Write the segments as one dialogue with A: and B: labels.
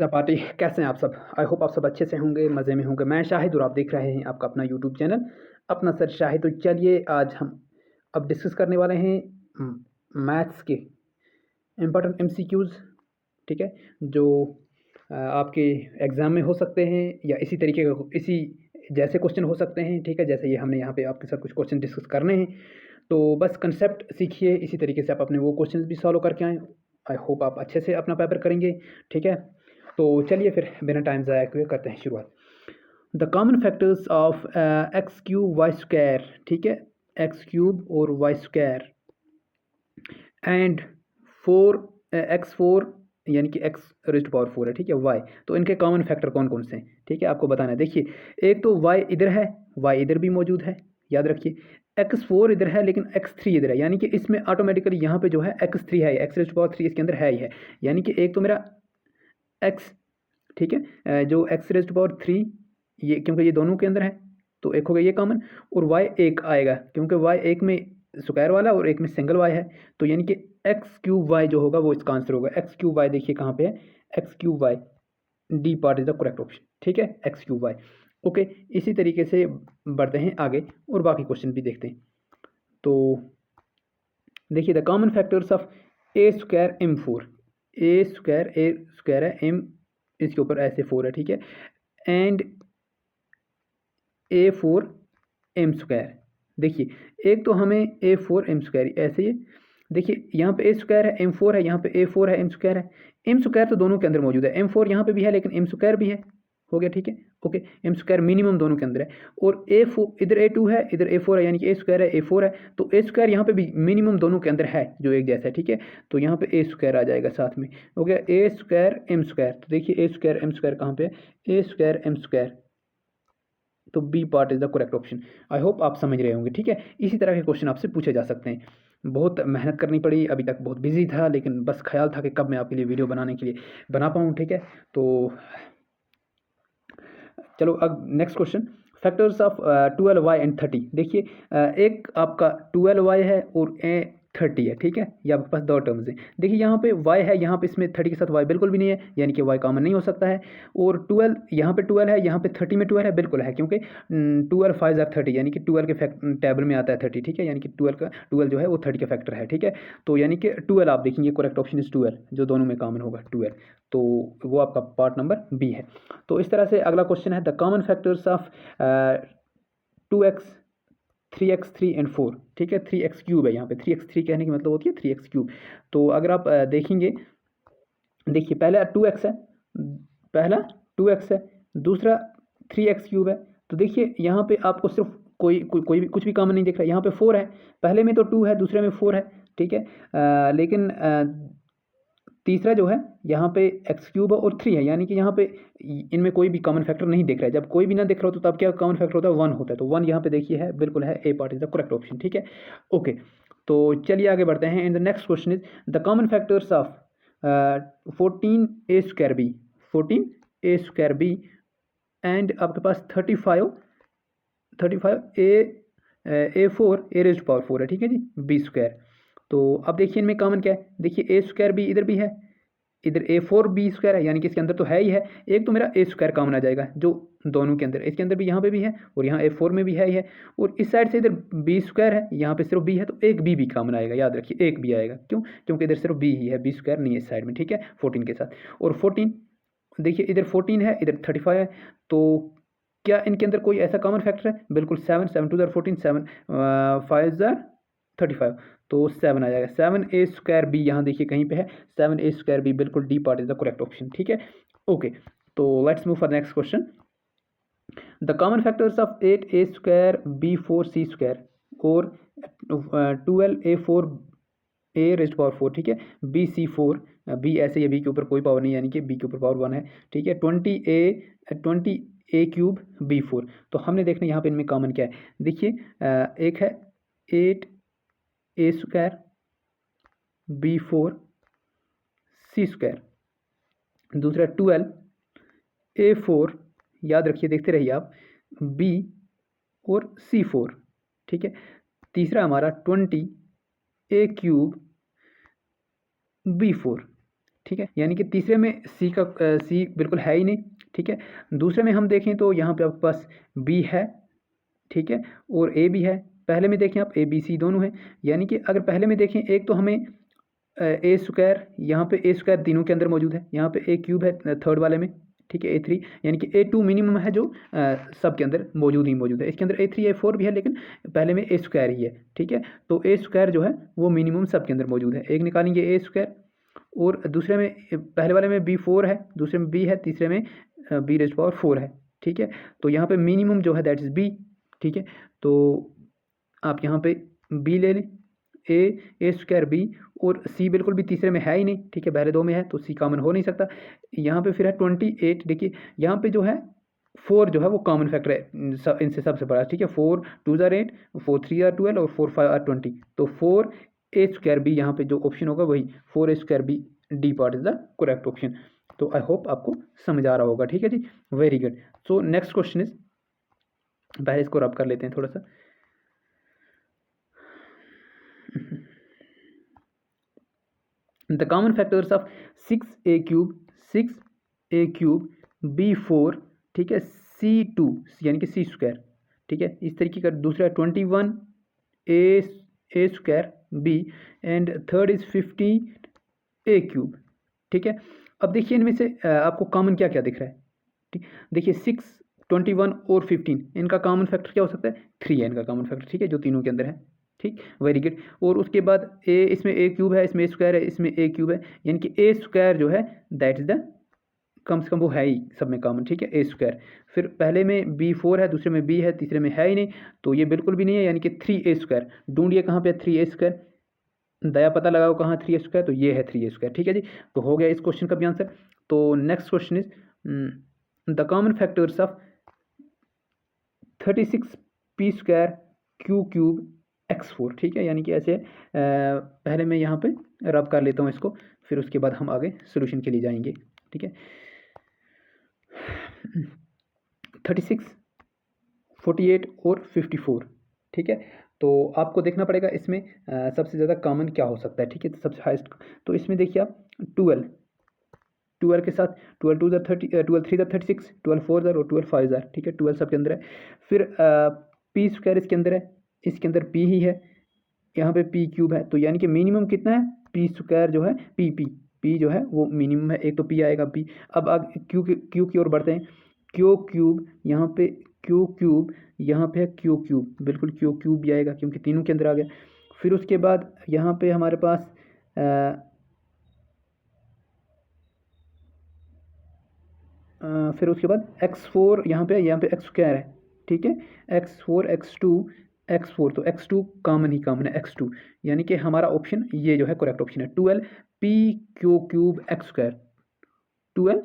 A: Party कैसे हैं आप सब? आई होप आप सब अच्छे से होंगे, मज़े में होंगे। मैं शाहिद और आप देख रहे हैं आपका अपना यूट्यूब चैनल अपना सर शाहिद। तो चलिए आज हम अब डिस्कस करने वाले हैं मैथ्स के इम्पोर्टेंट एमसीक्यूज़, ठीक है? जो आपके एग्ज़ाम में हो सकते हैं या इसी तरीके के इसी जैसे क्वेश्चन हो सकते हैं, ठीक है? जैसे ये हमने यहाँ पे आपके साथ कुछ क्वेश्चन डिस्कस करने हैं, तो बस कंसेप्ट सीखिए, इसी तरीके से आप अपने वो क्वेश्चंस भी सॉल्व करके आएँ। आई होप आप अच्छे से अपना पेपर करेंगे, ठीक है? तो चलिए फिर बिना टाइम ज़ाया किए करते हैं शुरुआत। The common factors of x cube y square, ठीक है? एक्स क्यूब और y square and four x four यानी कि एक्स रेज़्ड पावर 4 है, ठीक है? वाई, तो इनके कॉमन फैक्टर कौन कौन से हैं, ठीक है? आपको बताना है। देखिए, एक तो वाई इधर है, वाई इधर भी मौजूद है, याद रखिए। एक्स फोर इधर है लेकिन एक्स थ्री इधर है, यानी कि इसमें ऑटोमेटिकली यहाँ पे जो है एक्स थ्री है, एक्स रेज़्ड पावर 3 इसके अंदर है ही है। यानी कि एक तो मेरा एक्स, ठीक है, जो एक्स रेज़्ड पावर 3 ये, क्योंकि ये दोनों के अंदर है तो एक हो गया ये कॉमन, और वाई एक आएगा क्योंकि वाई एक में स्क्वायर वाला और एक में सिंगल वाई है, तो यानी कि एक्स क्यूब वाई जो होगा वो इसका आंसर होगा। एक्स क्यूब वाई देखिए कहाँ पे है, x cube y, D part is the correct option, ठीक है? X cube Y. ओके, इसी तरीके से बढ़ते हैं आगे और बाकी क्वेश्चन भी देखते हैं। तो देखिए, the common factors of a square m four, a square है, एम इसके ऊपर ऐसे 4 है, ठीक है? And a four m square. देखिए, एक तो हमें ए फोर एम स्क्वायर ऐसे ही, देखिए यहाँ पे ए स्क्वायर है, एम फोर है, यहाँ पे ए फोर है, एम स्क्वायर है। एम स्क्वायर तो दोनों के अंदर मौजूद है, एम फोर यहाँ पे भी है लेकिन एम स्क्वायर भी है, हो गया, ठीक है? ओके, एम स्क्वायर मिनिमम दोनों के अंदर है, और ए फोर इधर ए टू है, इधर ए फोर है, यानी कि ए स्क्वायर है, ए फोर है, तो ए स्क्वायर यहाँ पे भी मिनिमम दोनों के अंदर है जो एक जैसा है, ठीक है? तो यहाँ पे ए स्क्वायर आ जाएगा साथ में, हो गया ए स्क्वायर एम स्क्वायर। तो देखिए ए स्क्वायर एम स्क्वायर कहाँ पे है, ए स्क्वायर एम स्क्वायर, तो B part is the correct option. I hope आप समझ रहे होंगे, ठीक है? इसी तरह के क्वेश्चन आपसे पूछे जा सकते हैं। बहुत मेहनत करनी पड़ी, अभी तक बहुत बिजी था, लेकिन बस ख्याल था कि कब मैं आपके लिए वीडियो बनाने के लिए बना पाऊँ, ठीक है? तो चलो अब next question, factors of 12y and 30। देखिए, एक आपका 12y है और ए 30 है, ठीक है? ये आपके पास दो टर्म्स हैं। देखिए यहाँ पे y है, यहाँ पे इसमें 30 के साथ y बिल्कुल भी नहीं है, यानी कि y कॉमन नहीं हो सकता है। और 12 यहाँ पे 12 है, यहाँ पे 30 में 12 है, बिल्कुल है, क्योंकि 12 5 आर 30, यानी कि 12 के टेबल में आता है 30, ठीक है? यानी कि 12 जो है वो 30 का फैक्टर है, ठीक है? तो यानी कि 12 आप देखेंगे करेक्ट ऑप्शन इज 12, जो दोनों में कॉमन होगा 12, तो वो आपका पार्ट नंबर बी है। तो इस तरह से अगला क्वेश्चन है, the common factors of 2x 3x3 and 4, ठीक है? 3x क्यूब है, यहाँ पे 3x3 कहने की मतलब होती है 3x क्यूब। तो अगर आप देखेंगे, देखिए पहला 2x है, पहला 2x है, दूसरा 3x क्यूब है। तो देखिए यहाँ पे आपको सिर्फ कोई भी कुछ भी कॉमन नहीं दिख रहा है। यहाँ पे 4 है, पहले में तो 2 है, दूसरे में 4 है, ठीक है? लेकिन तीसरा जो है यहाँ पे एक्स क्यूब और 3 है, यानी कि यहाँ पे इनमें कोई भी कॉमन फैक्टर नहीं दिख रहा है। जब कोई भी ना दिख रहा हो तो तब क्या कॉमन फैक्टर होता है, 1 होता है। तो 1 यहाँ पे देखिए है, बिल्कुल है, A part is the correct option, ठीक है? ओके, तो चलिए आगे बढ़ते हैं। In the next question is the common factors of 14 A square B, 14 A square B and आपके पास 35 A four A raised power 4 है, ठीक है जी, बी स्क्वायर। तो अब देखिए इनमें कॉमन क्या है, देखिए ए स्क्वायर भी इधर भी है, इधर ए फोर बी स्क्वायर है, यानी कि इसके अंदर तो है ही है। एक तो मेरा ए स्क्वायर कॉमन आ जाएगा जो दोनों के अंदर, इसके अंदर भी यहाँ पे भी है और यहाँ ए फोर में भी है ही है, और इस साइड से इधर बी स्क्वायर है, यहाँ पे सिर्फ बी है, तो एक बी भी कॉमन आएगा, याद रखिए एक बी आएगा। क्यों? क्योंकि इधर सिर्फ बी ही है, बी स्क्वायर नहीं है इस साइड में, ठीक है? 14 के साथ। और 14 देखिए इधर 14 है, इधर 35 है, तो क्या इनके अंदर कोई ऐसा कॉमन फैक्टर है? बिल्कुल, 7 7 2 14, 7 5 35, तो 7 आ जाएगा। 7 ए स्क्वायर बी यहाँ देखिए कहीं पे है, 7 ए स्क्वायर बी, बिल्कुल D part is the correct option, ठीक है? ओके, तो let's move for next question. The common factors of 8 a square b 4 c square और 12 ए 4 ए रेस्ट पावर 4, ठीक है? बी सी 4, बी ऐसे ही, बी के ऊपर कोई पावर नहीं, यानी कि बी के ऊपर पावर 1 है, ठीक है? 20 ए क्यूब बी 4। तो हमने देखना यहाँ पे इनमें कॉमन क्या है। देखिए, एक है 8 a square b 4 c square, दूसरा 12 ए 4, याद रखिए, देखते रहिए आप, बी और सी 4, ठीक है? तीसरा हमारा 20 ए क्यूब बी 4, ठीक है, यानी कि तीसरे में सी बिल्कुल है ही नहीं। ठीक है, दूसरे में हम देखें तो यहाँ पे आपके पास बी है, ठीक है, और ए भी है। पहले में देखें आप ए बी सी दोनों हैं, यानी कि अगर पहले में देखें एक तो हमें ए स्क्वायर, यहाँ पे ए स्क्वायर तीनों के अंदर मौजूद है, यहाँ पे ए क्यूब है थर्ड वाले में, ठीक है, ए थ्री, यानी कि ए टू मिनिमम है जो सब के अंदर मौजूद है। इसके अंदर ए थ्री ए फोर भी है, लेकिन पहले में ए स्क्वायर ही है। ठीक है, तो ए स्क्वायर जो है वो मिनिमम सब के अंदर मौजूद है। एक निकालेंगे ए स्क्वायर, और दूसरे में पहले वाले में बी फोर है, दूसरे में बी है, तीसरे में बी रेज़ पावर फोर है। ठीक है, तो यहाँ पे मिनिमम जो है दैट इज़ बी। ठीक है, तो आप यहाँ पे बी ले लें, ए स्क्वायर बी, और सी बिल्कुल भी तीसरे में है ही नहीं। ठीक है, पहले दो में है तो सी कॉमन हो नहीं सकता। यहाँ पे फिर है 28। देखिए यहाँ पे जो है 4 जो है वो कॉमन फैक्टर है इनसे सबसे बड़ा। ठीक है, 4 2 ज़ार 8, 4 3 आर 12 और 4 5 आर 20। तो 4 ए स्क्वायर बी यहाँ पे जो ऑप्शन होगा वही 4 A square B D part is the correct option. तो आई होप आपको समझ आ रहा होगा। ठीक है जी, very good. So next question is, पहले इसको रब कर लेते हैं थोड़ा सा। The common factors of 6a cube b4, ठीक है, c2 यानी कि सी स्क्वायर। ठीक है, इस तरीके का दूसरा 21 A square B, and third is 50a cube. ठीक है, अब देखिए इनमें से आपको कॉमन क्या क्या दिख रहा है। ठीक, देखिए 6, 21 और 15, इनका कॉमन फैक्टर क्या हो सकता है? 3 है इनका कॉमन फैक्टर। ठीक है, जो तीनों के अंदर है। ठीक, वेरी गुड। और उसके बाद ए, इसमें ए क्यूब है, इसमें ए स्क्वायर है, इसमें ए क्यूब है, यानी कि ए स्क्वायर जो है दैट इज द कम से कम वो है ही सब में कॉमन। ठीक है, ए स्क्वायर। फिर पहले में बी फोर है, दूसरे में बी है, तीसरे में है ही नहीं, तो ये बिल्कुल भी नहीं है, यानी कि 3a स्क्वायर। ढूंढिए कहाँ पे 3a स्क्वायर, दया पता लगाओ कहाँ 3a स्क्वायर, तो ये है 3a स्क्वायर। ठीक है जी, तो हो गया इस क्वेश्चन का भी आंसर। तो next question is the common factors of 36p square Q cube x4। ठीक है, यानी कि ऐसे पहले मैं यहाँ पे रब कर लेता हूँ इसको, फिर उसके बाद हम आगे सोल्यूशन के लिए जाएंगे। ठीक है, 36, 48 और 54। ठीक है, तो आपको देखना पड़ेगा इसमें सबसे ज़्यादा कॉमन क्या हो सकता है। ठीक है, तो सबसे हाईएस्ट, तो इसमें देखिए आप 12 के साथ 12 2 30, 12 3 36, 12 4 और 12 5। ठीक है, 12 सबके अंदर है। फिर पी स्क्वायर इसके अंदर है, इसके अंदर पी ही है, यहाँ पे पी क्यूब है, तो यानी कि मिनिमम कितना है? पी स्क्वायर जो है पी जो है वो मिनिमम है। एक तो पी आएगा पी। अब आगे क्यू की ओर बढ़ते हैं। क्यू क्यूब यहाँ पे, क्यू क्यूब यहाँ पे है, क्यू क्यूब बिल्कुल क्यू क्यूब भी आएगा क्योंकि तीनों के अंदर आ गया। फिर उसके बाद यहाँ पे हमारे पास फिर उसके बाद x4 यहाँ पे x स्क्वायर है। ठीक है, x4 x2 तो x2 कॉमन ही कॉमन है, x2, यानी कि हमारा ऑप्शन ये जो है करेक्ट ऑप्शन है 12 p Q cube x square, 12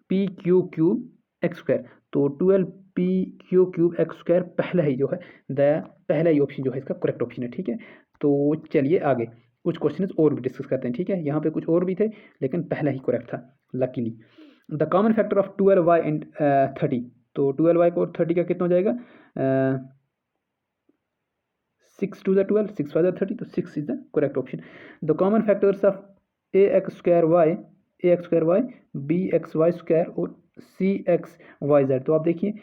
A: p Q cube x square. तो 12 p Q cube x square पहला ही जो है पहला ही ऑप्शन जो है इसका करेक्ट ऑप्शन है। ठीक है, तो चलिए आगे कुछ क्वेश्चन और भी डिस्कस करते हैं। ठीक है, यहाँ पे कुछ और भी थे लेकिन पहला ही करेक्ट था luckily. The common factor of 12y and 30, तो 12y को और 30 का कितना हो जाएगा? 6 2 12, 6 5 30, तो 6 is the correct option. The common factors of a x square y b x y square और सी एक्स वाई जेड। तो आप देखिए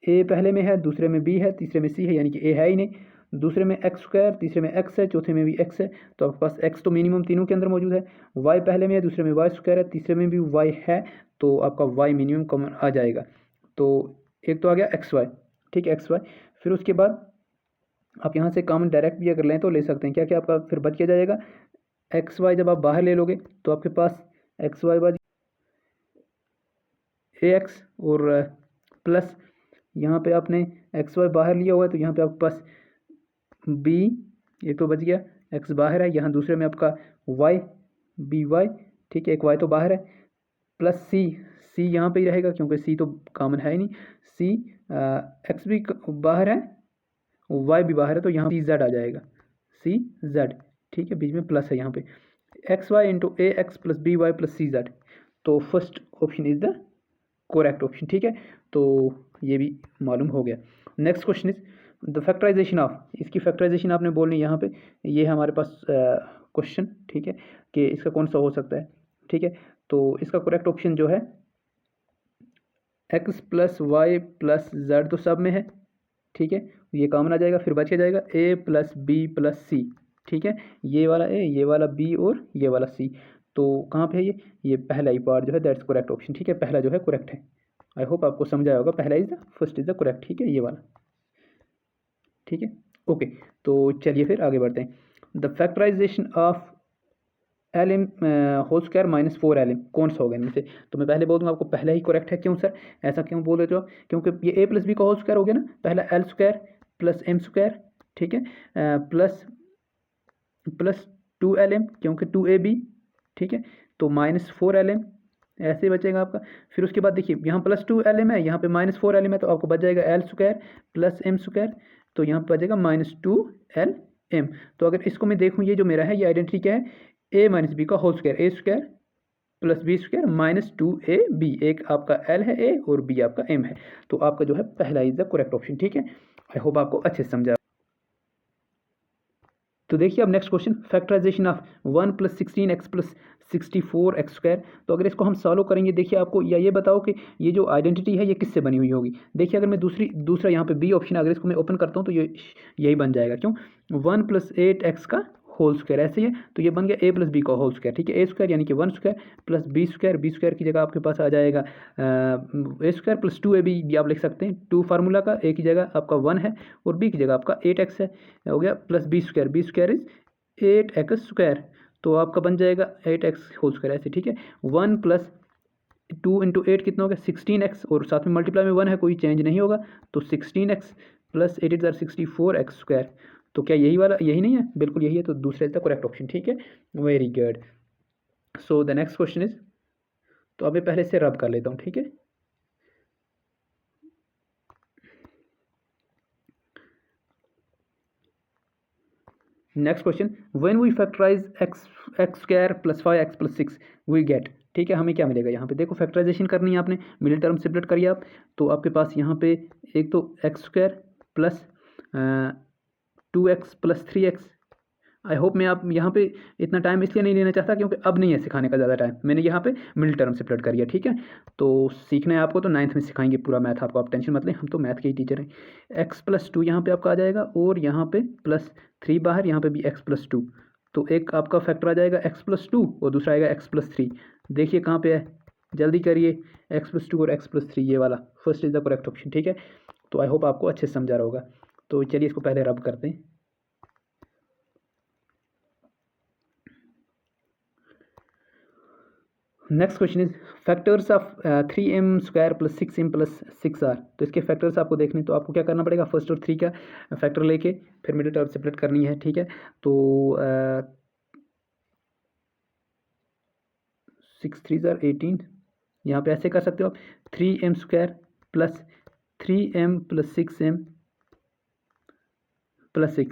A: ए पहले में है, दूसरे में बी है, तीसरे में सी है, यानी कि ए है ही नहीं। दूसरे में एक्स स्क्वायर, तीसरे में एक्स है, चौथे में भी एक्स है, तो आपके पास एक्स तो मिनिमम तीनों के अंदर मौजूद है। वाई पहले में है, दूसरे में वाई स्क्वायर है, तीसरे में भी वाई है, तो आपका वाई मिनिमम कॉमन आ जाएगा। तो एक तो आ गया एक्स वाई। ठीक है, एक्स वाई। फिर उसके बाद आप यहाँ से कॉमन डायरेक्ट भी अगर लें तो ले सकते हैं। क्या क्या आपका फिर बच क्या जाएगा? एक्स वाई जब आप बाहर ले लोगे तो आपके पास एक्स वाई बाद ए एक्स और प्लस यहाँ पे आपने एक्स वाई बाहर लिया हुआ है, तो यहाँ पे आपके पास बी, ये तो बच गया, एक्स बाहर है, यहाँ दूसरे में आपका वाई बी वाई। ठीक है, एक वाई तो बाहर है, प्लस सी यहाँ पे ही रहेगा क्योंकि सी तो कॉमन है ही नहीं। सी एक्स भी बाहर है, वाई भी बाहर है, तो यहाँ सी जेड आ जाएगा, सी जेड। ठीक है, बीच में प्लस है यहाँ पे, X Y into A X plus B Y plus C Z. तो first option is the correct option. ठीक है, तो ये भी मालूम हो गया। Next question is the factorization of, इसकी फैक्टराइजेशन आपने बोलनी यहाँ पे, ये है हमारे पास क्वेश्चन। ठीक है, कि इसका कौन सा हो सकता है ठीक है। तो इसका करेक्ट ऑप्शन जो है x plus y plus z तो सब में है, ठीक है, ये कॉमन आ जाएगा, फिर बच के जाएगा ए प्लस बी प्लस सी, ठीक है, ये वाला ए, ये वाला बी और ये वाला सी। तो कहाँ पे है ये पहला ही पार्ट जो है दैट्स करेक्ट ऑप्शन, ठीक है, पहला जो है करेक्ट है। आई होप आपको समझ आया होगा, पहला is the first is the correct, ठीक है, ये वाला, ठीक है। ओके, तो चलिए फिर आगे बढ़ते हैं। The factorization of l m whole square minus 4 LM कौन सा होगा इनमें से? तो मैं पहले बोल दूंगा आपको पहला ही करेक्ट है। क्यों सर, ऐसा क्यों बोल रहे हो? क्योंकि ये ए प्लस बी का होल स्क्वायर हो गया ना, पहला l square plus m square, ठीक है, प्लस प्लस 2 LM क्योंकि 2AB, ठीक है, तो माइनस 4 LM ऐसे बचेगा आपका। फिर उसके बाद देखिए यहाँ प्लस 2 LM है, यहाँ पे माइनस 4 LM है, तो आपको बच जाएगा l square plus m square, तो यहाँ पर बचेगा -2 LM। तो अगर इसको मैं देखूँ, ये जो मेरा है ये आइडेंटिटी क्या है, ए माइनस बी का whole square, A square plus B square -2AB, एक आपका एल है ए और बी आपका एम है। तो आपका जो है पहला इज द करेक्ट ऑप्शन, ठीक है। आई होप आपको अच्छे से समझा। तो देखिए अब next question, factorization of 1 + 16x + 64x²। तो अगर इसको हम सॉल्व करेंगे, देखिए आपको या ये बताओ कि ये जो आइडेंटिटी है ये किससे बनी हुई होगी। देखिए अगर मैं दूसरा यहाँ पे बी ऑप्शन अगर इसको मैं ओपन करता हूँ तो ये यही बन जाएगा। क्यों, 1 + 8x का होल स्क्वायर ऐसे ही है, तो ये बन गया ए प्लस बी का होल स्क्वायर, ठीक है, ए स्क्वायर यानी कि 1 square plus B square, b square की जगह आपके पास आ जाएगा ए स्क्वायर प्लस 2AB भी आप लिख सकते हैं, 2 फार्मूला का, ए की जगह आपका 1 है और बी की जगह आपका 8x है, हो गया, plus B square is 8x²। तो आपका बन जाएगा 8x होल स्क्वायर ऐसे, ठीक है। 1 + 2 × 8 कितना हो गया 16x, और साथ में मल्टीप्लाई में 1 है, कोई चेंज नहीं होगा, तो 16x प्लस 8 × 64x²। तो क्या यही वाला, यही नहीं है? बिल्कुल यही है, तो दूसरा इज द करेक्ट ऑप्शन, ठीक है। Very good. So the next question is, तो अब मैं पहले से रब कर लेता हूँ, ठीक है। Next question, when we factorize x² + 5x + 6 we get, ठीक है, हमें क्या मिलेगा? यहाँ पे देखो फैक्टराइजेशन करनी है आपने, मिडिल टर्म सेपरेट करिए आप, तो आपके पास यहाँ पे एक तो x² plus 2x + 3x। I hope मैं आप यहाँ पे इतना टाइम इसलिए नहीं लेना चाहता क्योंकि अब नहीं है सिखाने का ज़्यादा टाइम, मैंने यहाँ पे मिडिल टर्म सेपरेट कर दिया, ठीक है। तो सीखना है आपको तो 9th में सिखाएंगे पूरा मैथ आपको, आप टेंशन मत लें, हम तो मैथ के ही टीचर हैं। x + 2 यहाँ पे आपका आ जाएगा और यहाँ पे +3 बाहर, यहाँ पे भी x + 2, तो एक आपका फैक्टर आ जाएगा x + 2 और दूसरा आएगा x + 3। देखिए कहाँ पे है, जल्दी करिए, x + 2 और x + 3, ये वाला first is the correct option, ठीक है। तो आई होप आपको अच्छे से समझा रहा होगा। तो चलिए इसको पहले रब करते हैं। Next question is factors of 3m² + 6m + 6r। तो इसके फैक्टर्स आपको देखने, तो आपको क्या करना पड़ेगा, फर्स्ट और 3 का फैक्टर लेके फिर मिडिल टर्म सेपरेट करनी है, ठीक है। तो 6 3 = 18, यहाँ पे ऐसे कर सकते हो आप, 3m² + 3m + 6m + 6,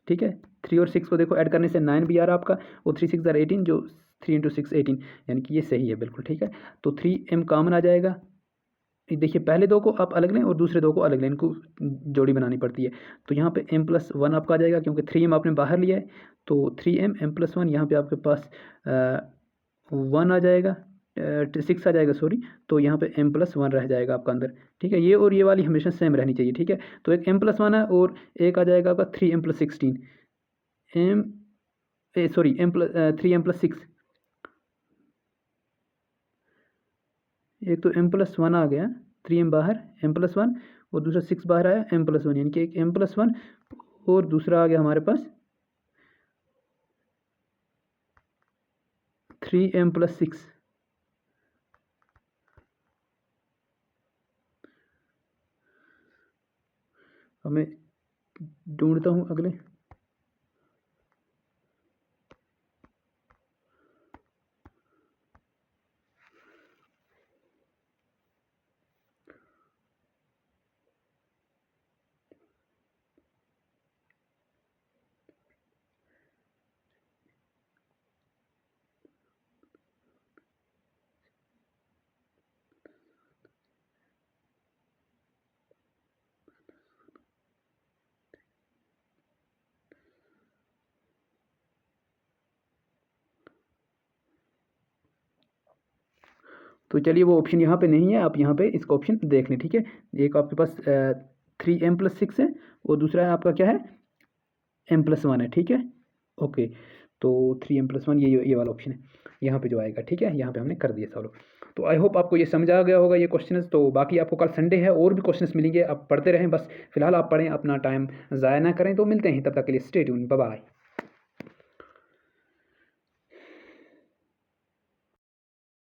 A: ठीक है। 3 और 6 को देखो ऐड करने से 9 भी आ रहा आपका, और 3 6 = 18, जो 3 × 6 18, यानी कि ये सही है बिल्कुल, ठीक है। तो 3m कॉमन आ जाएगा, देखिए पहले दो को आप अलग लें और दूसरे दो को अलग लें, इनको जोड़ी बनानी पड़ती है। तो यहाँ पे m+1 आपका आ जाएगा, क्योंकि 3m आपने बाहर लिया है, तो 3m m+1, यहाँ पे आपके पास 1 आ जाएगा, 6 आ जाएगा सॉरी, तो यहाँ पे m+1 रह जाएगा आपका अंदर, ठीक है। ये और ये वाली हमेशा सेम रहनी चाहिए, ठीक है। तो एक m+1 है और एक आ जाएगा आपका 3m + 16, am sorry m + 3m + 6, एक तो m+1 आ गया, 3m बाहर, m+1, और दूसरा 6 बाहर आया, m+1, यानी कि एक m+1 और दूसरा आ गया हमारे पास 3m + 6। अब मैं ढूंढता हूँ अगले, तो चलिए वो ऑप्शन यहाँ पे नहीं है, आप यहाँ पे इसका ऑप्शन देख लें, ठीक है। एक आपके पास 3m+6 है और दूसरा है आपका क्या है, m+1 है, ठीक है। ओके, तो 3m+1 ये वाला ऑप्शन है यहाँ पे जो आएगा, ठीक है। यहाँ पे हमने कर दिया सॉल्व। तो आई होप आपको ये समझ आ गया होगा ये क्वेश्चन। तो बाकी आपको कल संडे है और भी क्वेश्चंस मिलेंगे, आप पढ़ते रहें, बस फिलहाल आप पढ़ें, अपना टाइम ज़ाया ना करें। तो मिलते हैं, तब तक के लिए स्टे ट्यून, बाय बाय।